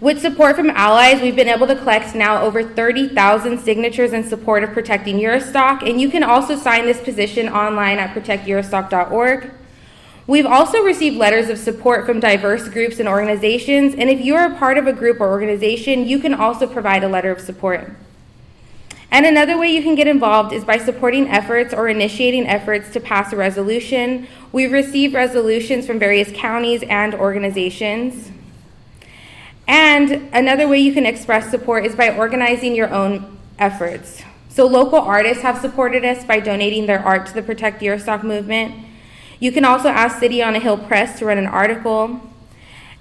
With support from allies, we've been able to collect now over 30,000 signatures in support of protecting Juristac, and you can also sign this petition online at protectjuristac.org. We've also received letters of support from diverse groups and organizations, and if you are a part of a group or organization, you can also provide a letter of support. And another way you can get involved is by supporting efforts or initiating efforts to pass a resolution. We've received resolutions from various counties and organizations. And another way you can express support is by organizing your own efforts. So local artists have supported us by donating their art to the Protect Juristac movement. You can also ask City on a Hill Press to run an article.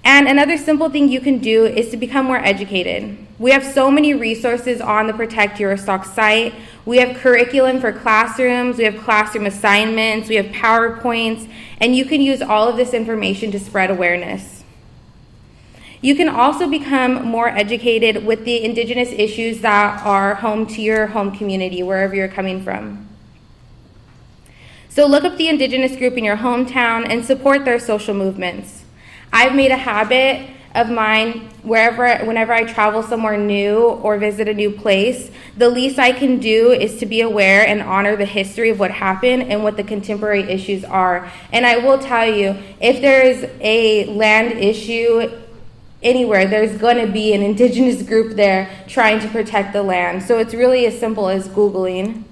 And another simple thing you can do is to become more educated. We have so many resources on the Protect Juristac site. We have curriculum for classrooms, we have classroom assignments, we have PowerPoints, and you can use all of this information to spread awareness. You can also become more educated with the Indigenous issues that are home to your home community, wherever you're coming from. So look up the Indigenous group in your hometown and support their social movements. I've made a habit of mine whenever I travel somewhere new or visit a new place, the least I can do is to be aware and honor the history of what happened and what the contemporary issues are. And I will tell you, if there is a land issue anywhere, there's going to be an Indigenous group there trying to protect the land. So it's really as simple as Googling.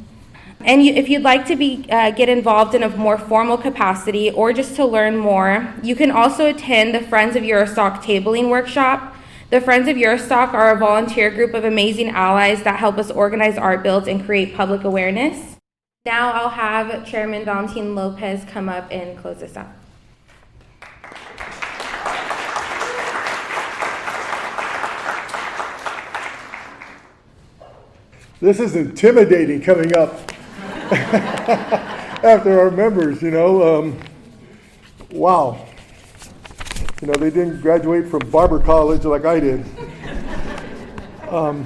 And if you'd like to get involved in a more formal capacity or just to learn more, you can also attend the Friends of Juristac tabling workshop. The Friends of Juristac are a volunteer group of amazing allies that help us organize art builds and create public awareness. Now I'll have Chairman Valentin Lopez come up and close this up. This is intimidating coming up after our members, wow. They didn't graduate from barber college like I did. But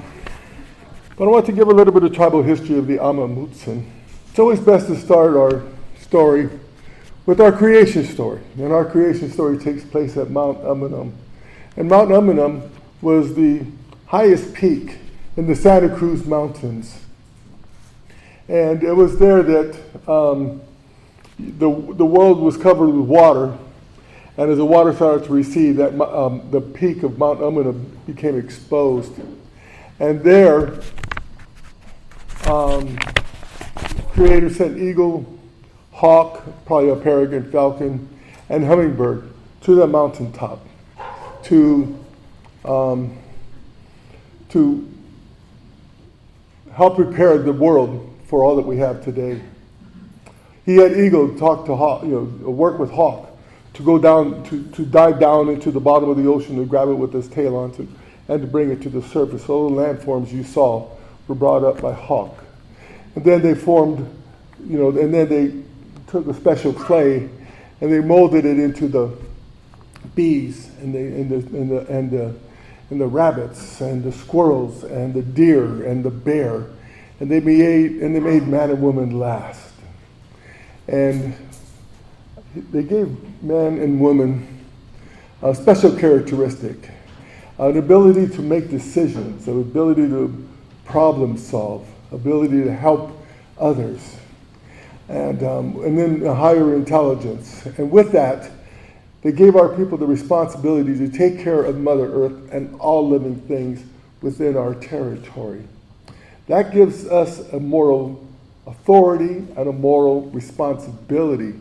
I want to give a little bit of tribal history of the Amah Mutsun. It's always best to start our story with our creation story. And our creation story takes place at Mount Amah. And Mount Amah was the highest peak in the Santa Cruz Mountains. And it was there that the world was covered with water, and as the water started to recede, the peak of Mount Amah became exposed. And there, Creator sent eagle, hawk, probably a peregrine falcon, and hummingbird to the mountaintop to help prepare the world for all that we have today. He had eagle talk to hawk, work with hawk to go down, to dive down into the bottom of the ocean to grab it with his tail on and to bring it to the surface. All the landforms you saw were brought up by hawk. And then they formed, and then they took a special clay and they molded it into the bees and the rabbits and the squirrels and the deer and the bear. And they made man and woman last. And they gave man and woman a special characteristic, an ability to make decisions, an ability to problem solve, ability to help others, and then a higher intelligence. And with that, they gave our people the responsibility to take care of Mother Earth and all living things within our territory. That gives us a moral authority and a moral responsibility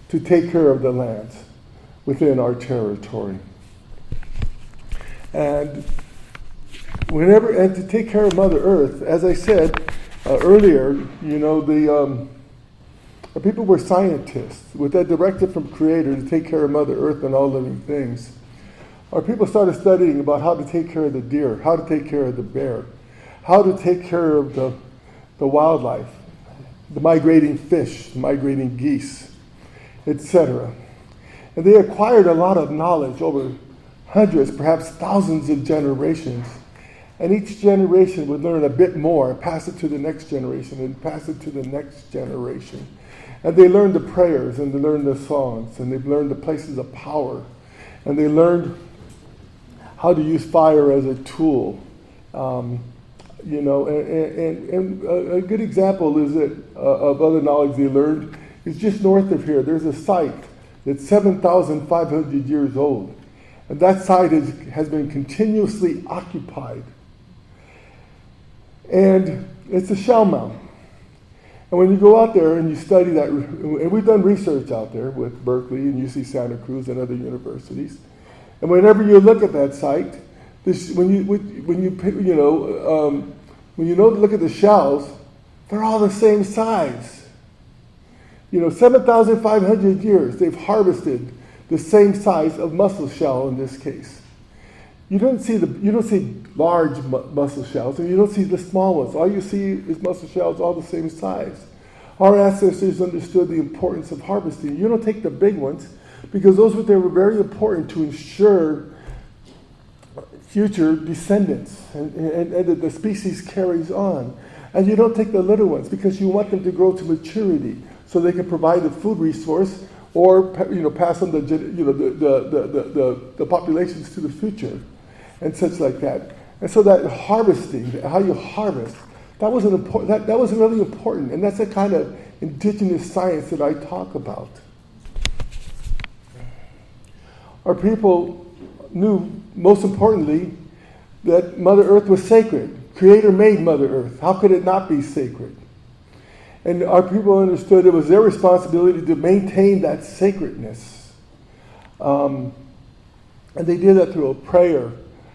to take care of the lands within our territory. And to take care of Mother Earth, as I said earlier, the people were scientists. With that directive from Creator to take care of Mother Earth and all living things, our people started studying about how to take care of the deer, how to take care of the bear, how to take care of the wildlife, the migrating fish, the migrating geese, etc. And they acquired a lot of knowledge over hundreds, perhaps thousands of generations. And each generation would learn a bit more, pass it to the next generation, and pass it to the next generation. And they learned the prayers, and they learned the songs, and they learned the places of power. And they learned how to use fire as a tool. And a good example is that of other knowledge they learned is just north of here. There's a site that's 7,500 years old. And that site has been continuously occupied. And it's a shell mound. And when you go out there and you study that, and we've done research out there with Berkeley and UC Santa Cruz and other universities, and whenever you look at that site, when you look at the shells, they're all the same size. 7,500 years they've harvested the same size of mussel shell in this case. You don't see large mussel shells, and you don't see the small ones. All you see is mussel shells all the same size. Our ancestors understood the importance of harvesting. You don't take the big ones because those were very important to ensure future descendants and that the species carries on. And you don't take the little ones because you want them to grow to maturity so they can provide a food resource or pass on the populations to the future and such like that. And so that harvesting, how you harvest, that was really important, and that's the kind of indigenous science that I talk about. Our people knew, most importantly, that Mother Earth was sacred. Creator made Mother Earth. How could it not be sacred? And our people understood it was their responsibility to maintain that sacredness. And they did that through a prayer,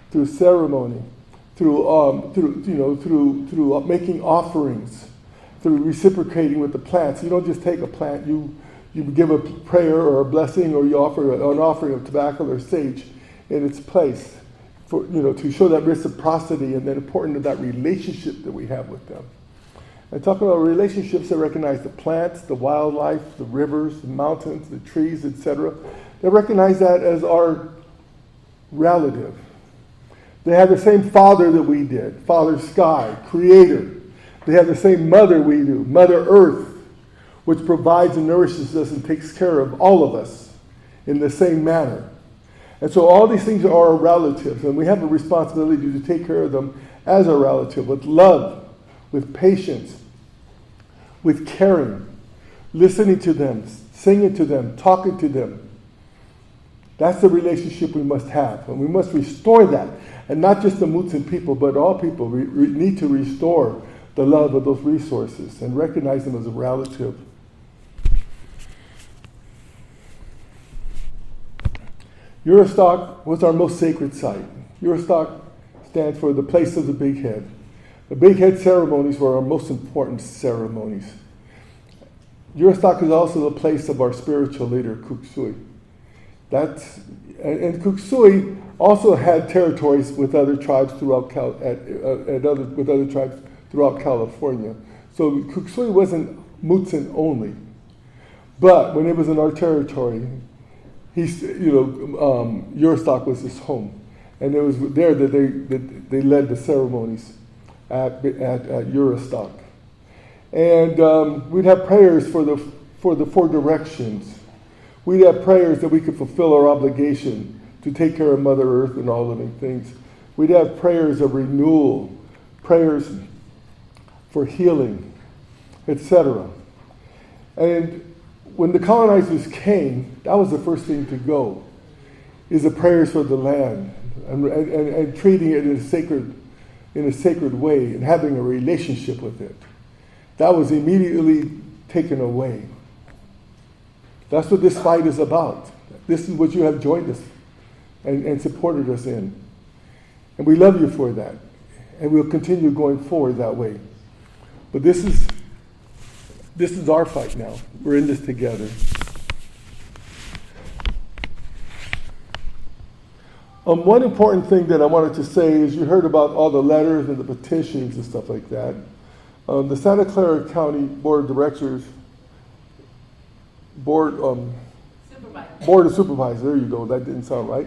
through ceremony, through making offerings, through reciprocating with the plants. You don't just take a plant, you give a prayer or a blessing, or you offer an offering of tobacco or sage in its place, to show that reciprocity and the importance of that relationship that we have with them. And talking about relationships that recognize the plants, the wildlife, the rivers, the mountains, the trees, etc. They recognize that as our relative. They have the same father that we did, Father Sky, Creator. They have the same mother we do, Mother Earth, which provides and nourishes us and takes care of all of us in the same manner. And so all these things are our relatives, and we have a responsibility to take care of them as a relative, with love, with patience, with caring, listening to them, singing to them, talking to them. That's the relationship we must have, and we must restore that. And not just the Mutsun people, but all people need to restore the love of those resources and recognize them as a relative. Juristac was our most sacred site. Juristac stands for the place of the big head. The big head ceremonies were our most important ceremonies. Juristac is also the place of our spiritual leader, Kuksui. And Kuksui also had territories with other tribes throughout California. So Kuksui wasn't Mutsun only, but when it was in our territory, Juristac was his home, and it was there that they led the ceremonies at Juristac. And we'd have prayers for the 4 directions. We'd have prayers that we could fulfill our obligation to take care of Mother Earth and all living things. We'd have prayers of renewal, prayers for healing, etc. And when the colonizers came, that was the first thing to go, is the prayers for the land and treating it in a sacred way and having a relationship with it. That was immediately taken away. That's what this fight is about. This is what you have joined us and supported us in. And we love you for that. And we'll continue going forward that way. But this is our fight now. We're in this together. One important thing that I wanted to say is you heard about all the letters and the petitions and stuff like that. The Santa Clara County Board of Directors, Board of Supervisors, there you go, that didn't sound right.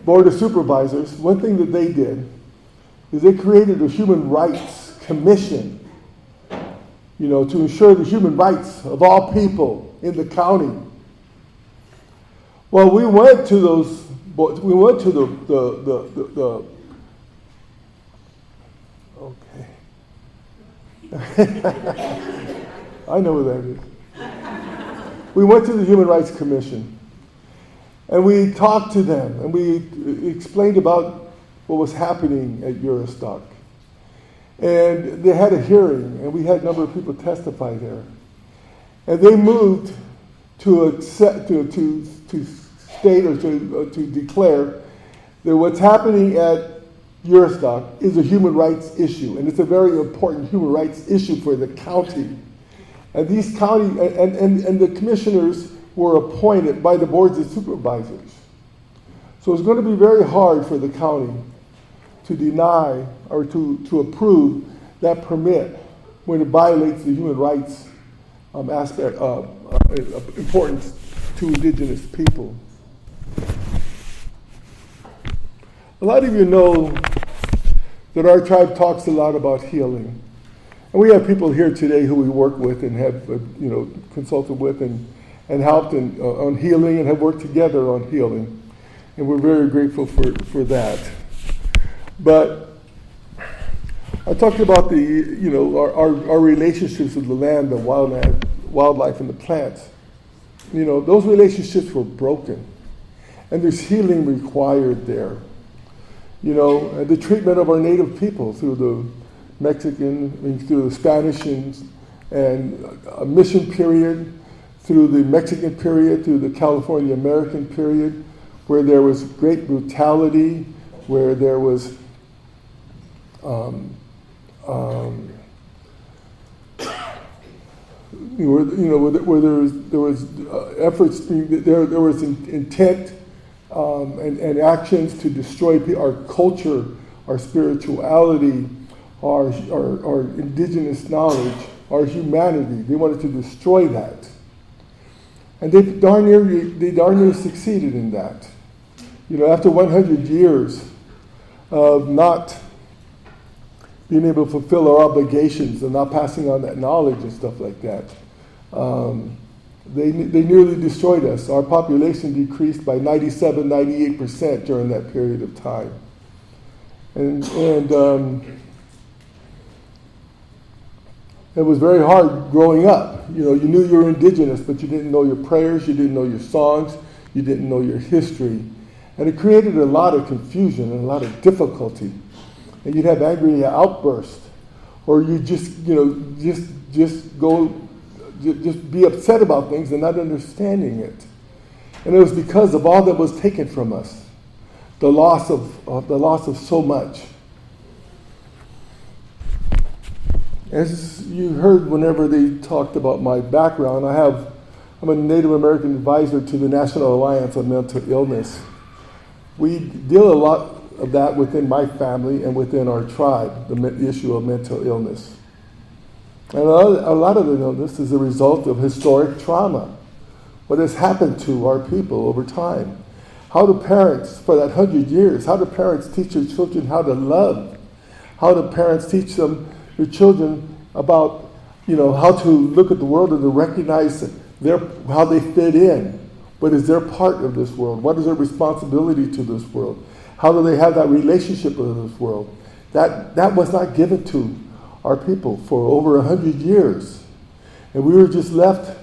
Board of Supervisors, one thing that they did is they created a human rights commission, to ensure the human rights of all people in the county. Well, we went to the okay. I know what that is. We went to the Human Rights Commission, and we talked to them, and we explained about what was happening at Juristac. And they had a hearing, and we had a number of people testify there. And they moved to state or to declare that what's happening at Juristac is a human rights issue, and it's a very important human rights issue for the county. And these county and the commissioners were appointed by the boards of supervisors. So it's going to be very hard for the county to deny or to approve that permit when it violates the human rights aspect of importance to indigenous people. A lot of you know that our tribe talks a lot about healing. And we have people here today who we work with and have consulted with and helped on healing and have worked together on healing. And we're very grateful for that. But I talked about our relationships with the land, the wildlife, and the plants. Those relationships were broken, and there's healing required there. The treatment of our native people through the through the Spanish and mission period, through the Mexican period, through the California American period, where there was great brutality, where there was where there was efforts, there was intent and actions to destroy our culture, our spirituality, our indigenous knowledge, our humanity. They wanted to destroy that, and they darn near succeeded in that. After 100 years of not being able to fulfill our obligations and not passing on that knowledge and stuff like that, they nearly destroyed us. Our population decreased by 98% during that period of time. And it was very hard growing up. You knew you were indigenous, but you didn't know your prayers, you didn't know your songs, you didn't know your history. And it created a lot of confusion and a lot of difficulty. And you'd have angry outbursts, or you just be upset about things and not understanding it. And it was because of all that was taken from us, the loss of so much. As you heard whenever they talked about my background, I'm a Native American advisor to the National Alliance on Mental Illness. We deal a lot of that within my family and within our tribe, the issue of mental illness. And a lot of the illness is a result of historic trauma, what has happened to our people over time. How do parents, for that 100 years, how do parents teach their children how to love? How do parents teach their children about, how to look at the world and to recognize how they fit in? What is their part of this world? What is their responsibility to this world? How do they have that relationship with this world? That was not given to our people for over 100 years. And we were just left,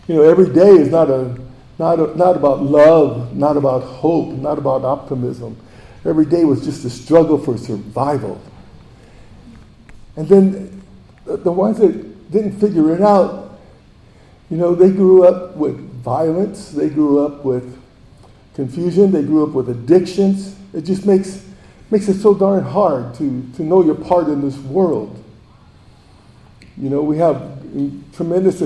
every day is not about love, not about hope, not about optimism. Every day was just a struggle for survival. And then the ones that didn't figure it out, they grew up with violence, they grew up with confusion, they grew up with addictions. It just makes it so darn hard to know your part in this world. We have tremendous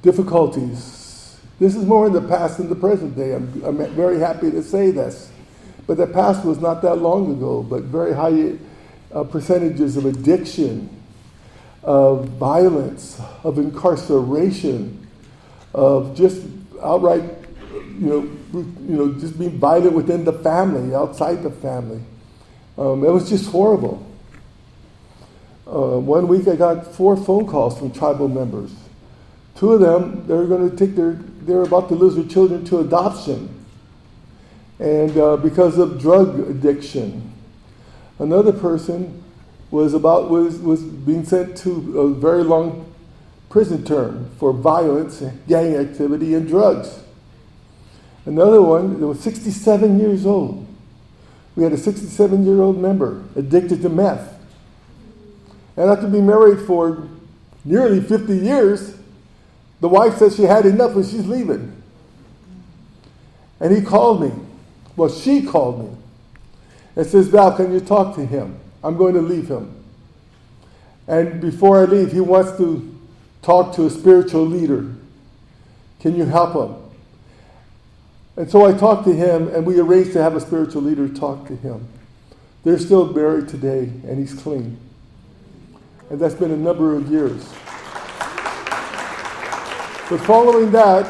difficulties. This is more in the past than the present day. I'm very happy to say this. But the past was not that long ago, but very high percentages of addiction, of violence, of incarceration, of just outright, just being violent within the family, outside the family. It was just horrible. 1 week I got 4 phone calls from tribal members. 2 of them, they're about to lose their children to adoption, and because of drug addiction. Another person was being sent to a very long prison term for violence, gang activity, and drugs. Another one that was 67 years old. We had a 67-year-old member addicted to meth. And after being married for nearly 50 years, the wife said she had enough and she's leaving. And he called me. Well, she called me and says, Val, can you talk to him? I'm going to leave him. And before I leave, he wants to talk to a spiritual leader. Can you help him? And so I talked to him, and we arranged to have a spiritual leader talk to him. They're still married today, and he's clean. And that's been a number of years. But following that,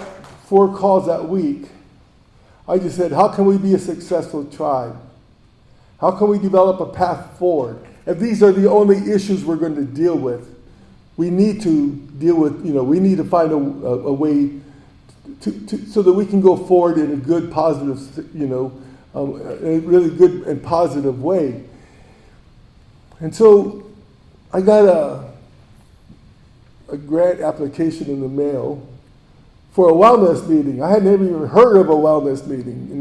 4 calls that week, I just said, how can we be a successful tribe? How can we develop a path forward? If these are the only issues we're going to deal with, we need to deal with, we need to find a way so that we can go forward in a good, positive, a really good and positive way. And so I got a grant application in the mail for a wellness meeting. I had never even heard of a wellness meeting,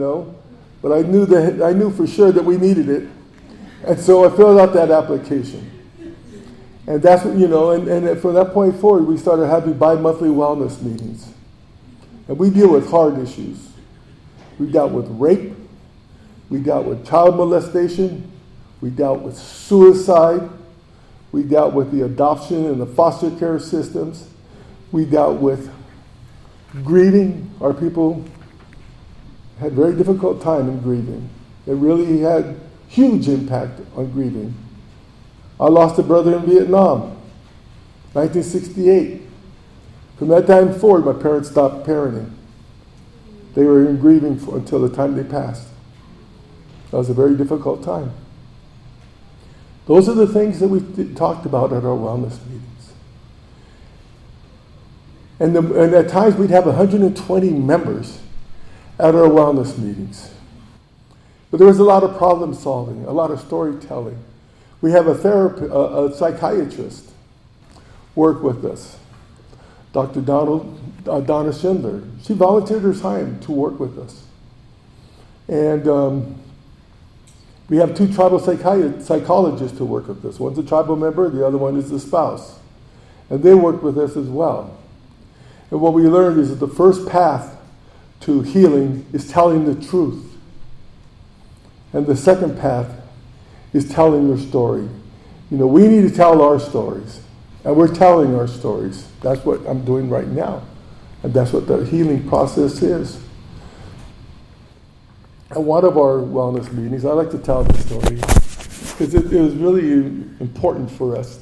but I knew for sure that we needed it. And so I filled out that application. And that's what, and from that point forward, we started having bi-monthly wellness meetings. And we deal with hard issues. We dealt with rape. We dealt with child molestation. We dealt with suicide. We dealt with the adoption and the foster care systems. We dealt with grieving. Our people had a very difficult time in grieving. It really had huge impact on grieving. I lost a brother in Vietnam, 1968. From that time forward, my parents stopped parenting. They were in grieving until the time they passed. That was a very difficult time. Those are the things that we talked about at our wellness meetings. And at times we'd have 120 members at our wellness meetings. But there was a lot of problem solving, a lot of storytelling. We have a psychiatrist work with us, Dr. Donna Schindler. She volunteered her time to work with us. And we have 2 tribal psychologists to work with us. One's a tribal member, the other one is the spouse. And they work with us as well. And what we learned is that the first path to healing is telling the truth. And the second path is telling your story. We need to tell our stories. And we're telling our stories. That's what I'm doing right now. And that's what the healing process is. At one of our wellness meetings, I like to tell the story because it was really important for us.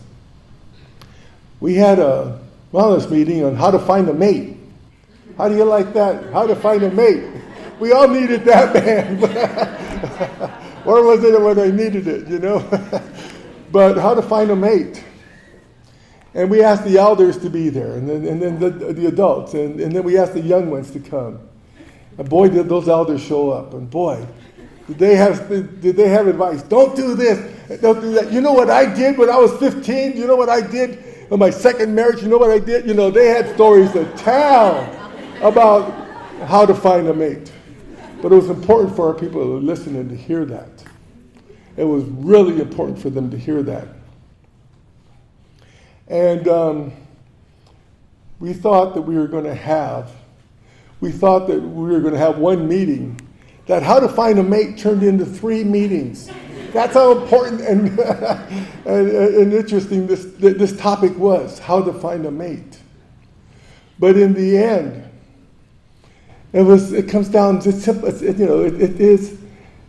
We had a wellness meeting on how to find a mate. How do you like that? How to find a mate. We all needed that, man. Or was it when I needed it, But how to find a mate. And we asked the elders to be there, and then the adults, and then we asked the young ones to come. And boy, did those elders show up. And boy, did they have advice. Don't do this, don't do that. You know what I did when I was 15? You know what I did in my second marriage? You know what I did? They had stories to tell about how to find a mate. But it was important for our people who were listening to hear that. It was really important for them to hear that. And we thought that we were going to have one meeting, that how to find a mate turned into 3 meetings. That's how important and interesting this topic was, how to find a mate. But in the end, it comes down to simple. It is,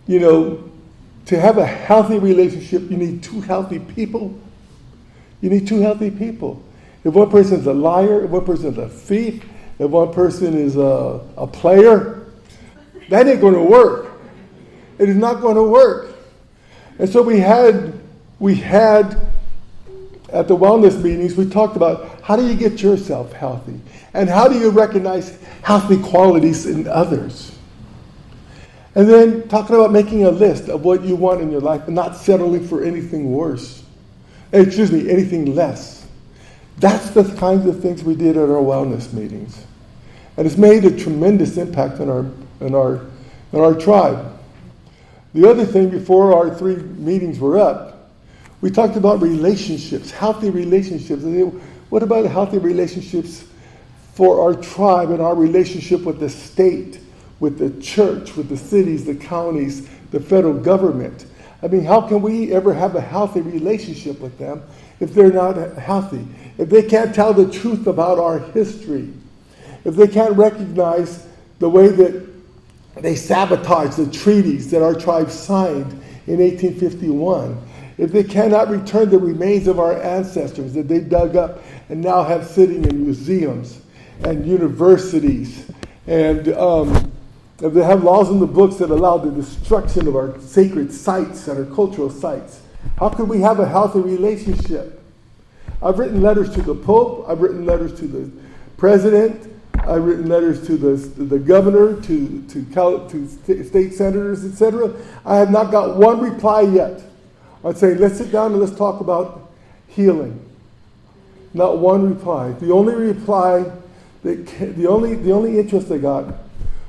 to have a healthy relationship, you need 2 healthy people. You need 2 healthy people. If one person is a liar, if one person is a thief, if one person is a player, that ain't going to work. It is not going to work. And so we had at the wellness meetings, we talked about how do you get yourself healthy? And how do you recognize healthy qualities in others? And then talking about making a list of what you want in your life and not settling for anything anything less. That's the kinds of things we did at our wellness meetings. And it's made a tremendous impact on in our tribe. The other thing, before our 3 meetings were up, we talked about relationships, healthy relationships. What about healthy relationships for our tribe and our relationship with the state, with the church, with the cities, the counties, the federal government? I mean, how can we ever have a healthy relationship with them if they're not healthy? If they can't tell the truth about our history, if they can't recognize the way that they sabotaged the treaties that our tribe signed in 1851, if they cannot return the remains of our ancestors that they dug up and now have sitting in museums and universities, and if they have laws in the books that allow the destruction of our sacred sites and our cultural sites, how could we have a healthy relationship? I've written letters to the Pope, I've written letters to the President, I've written letters to the governor, to state senators, etc. I have not got one reply yet. I'd say, let's sit down and let's talk about healing. Not one reply. The only reply, the only interest I got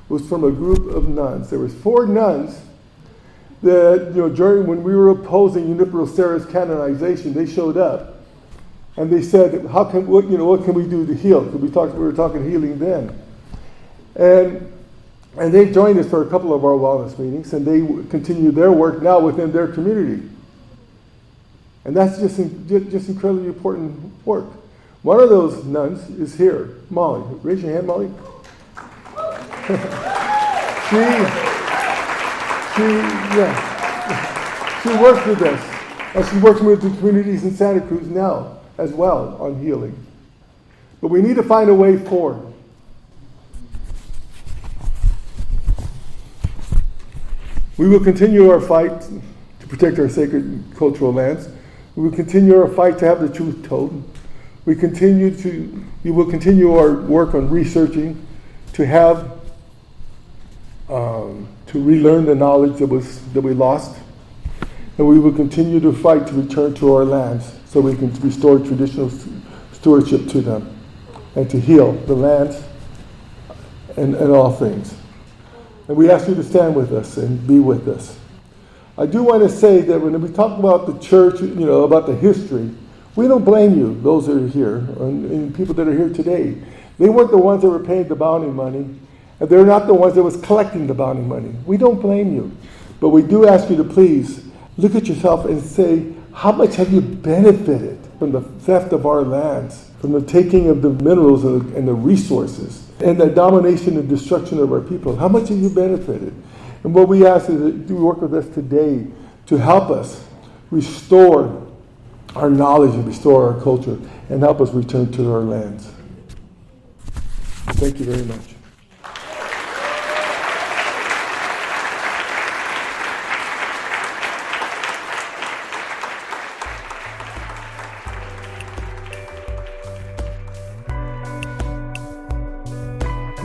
was from a group of nuns. There was 4 nuns that, during when we were opposing Junipero Serra's canonization, they showed up. And they said, what can we do to heal? Because we were talking healing then. And they joined us for a couple of our wellness meetings, and they continue their work now within their community. And that's just incredibly important work. One of those nuns is here, Molly. Raise your hand, Molly. She works with us. And she's working with the communities in Santa Cruz now as well on healing. But we need to find a way forward. We will continue our fight to protect our sacred cultural lands. We will continue our fight to have the truth told. We will continue our work on researching to have to relearn the knowledge that we lost. And we will continue to fight to return to our lands so we can restore traditional stewardship to them and to heal the lands and all things. And we ask you to stand with us and be with us. I do want to say that when we talk about the church, about the history, we don't blame you, those that are here, and people that are here today. They weren't the ones that were paying the bounty money, and they're not the ones that was collecting the bounty money. We don't blame you. But we do ask you to please look at yourself and say, how much have you benefited from the theft of our lands, from the taking of the minerals and the resources, and the domination and destruction of our people? How much have you benefited? And what we ask is that you work with us today to help us restore our knowledge and restore our culture and help us return to our lands. Thank you very much.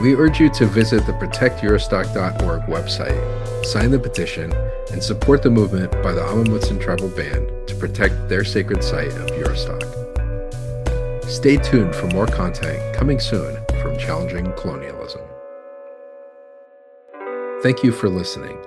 We urge you to visit the protectjuristac.org website, sign the petition, and support the movement by the Amah Mutsun tribal band to protect their sacred site of Juristac. Stay tuned for more content coming soon from Challenging Colonialism. Thank you for listening.